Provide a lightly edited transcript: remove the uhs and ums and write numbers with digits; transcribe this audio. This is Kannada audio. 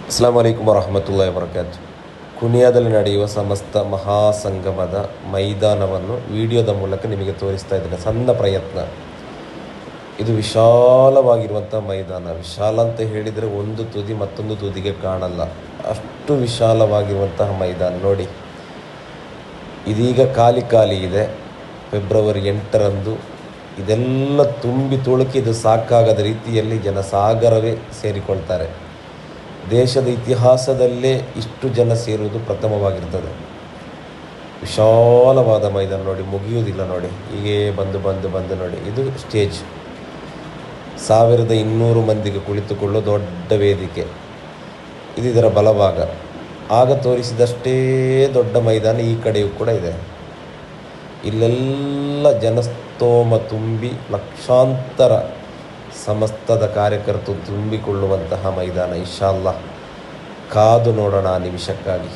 ಅಸ್ಸಲಾಮು ಅಲೈಕುಮ್ ವರಹಮತುಲ್ಲಾಹಿ ವಬರಕಾತು. ಕುನಿಯಾದಲ್ಲಿ ನಡೆಯುವ ಸಮಸ್ತ ಮಹಾಸಂಗಮದ ಮೈದಾನವನ್ನು ವಿಡಿಯೋದ ಮೂಲಕ ನಿಮಗೆ ತೋರಿಸ್ತಾ ಇದ್ದೇನೆ. ಸಣ್ಣ ಪ್ರಯತ್ನ. ಇದು ವಿಶಾಲವಾಗಿರುವಂಥ ಮೈದಾನ. ವಿಶಾಲ ಅಂತ ಹೇಳಿದರೆ ಒಂದು ತುದಿ ಮತ್ತೊಂದು ತುದಿಗೆ ಕಾಣಲ್ಲ, ಅಷ್ಟು ವಿಶಾಲವಾಗಿರುವಂತಹ ಮೈದಾನ ನೋಡಿ. ಇದೀಗ ಖಾಲಿ ಇದೆ. ಫೆಬ್ರವರಿ 8ರಂದು ಇದೆಲ್ಲ ತುಂಬಿ ತುಳುಕಿ ಇದು ಸಾಕಾಗದ ರೀತಿಯಲ್ಲಿ ಜನಸಾಗರವೇ ಸೇರಿಕೊಳ್ತಾರೆ. ದೇಶದ ಇತಿಹಾಸದಲ್ಲೇ ಇಷ್ಟು ಜನ ಸೇರುವುದು ಪ್ರಥಮವಾಗಿರ್ತದೆ. ವಿಶಾಲವಾದ ಮೈದಾನ ನೋಡಿ, ಮುಗಿಯುವುದಿಲ್ಲ ನೋಡಿ. ಹೀಗೆ ಬಂದು ನೋಡಿ, ಇದು ಸ್ಟೇಜ್. 1200 ಮಂದಿಗೆ ಕುಳಿತುಕೊಳ್ಳೋ ದೊಡ್ಡ ವೇದಿಕೆ. ಇದು ಇದರ ಬಲಭಾಗ. ಆಗ ತೋರಿಸಿದಷ್ಟೇ ದೊಡ್ಡ ಮೈದಾನ ಈ ಕಡೆಯೂ ಕೂಡ ಇದೆ. ಇಲ್ಲೆಲ್ಲ ಜನಸ್ತೋಮ ತುಂಬಿ ಲಕ್ಷಾಂತರ ಸಮಸ್ತದ ಕಾರ್ಯಕರ್ತರು ತುಂಬಿಕೊಳ್ಳುವಂತಹ ಮೈದಾನ. ಇನ್ಶಾ ಅಲ್ಲಾಹ್ ಕಾದು ನೋಡೋಣ ಆ ನಿಮಿಷಕ್ಕಾಗಿ.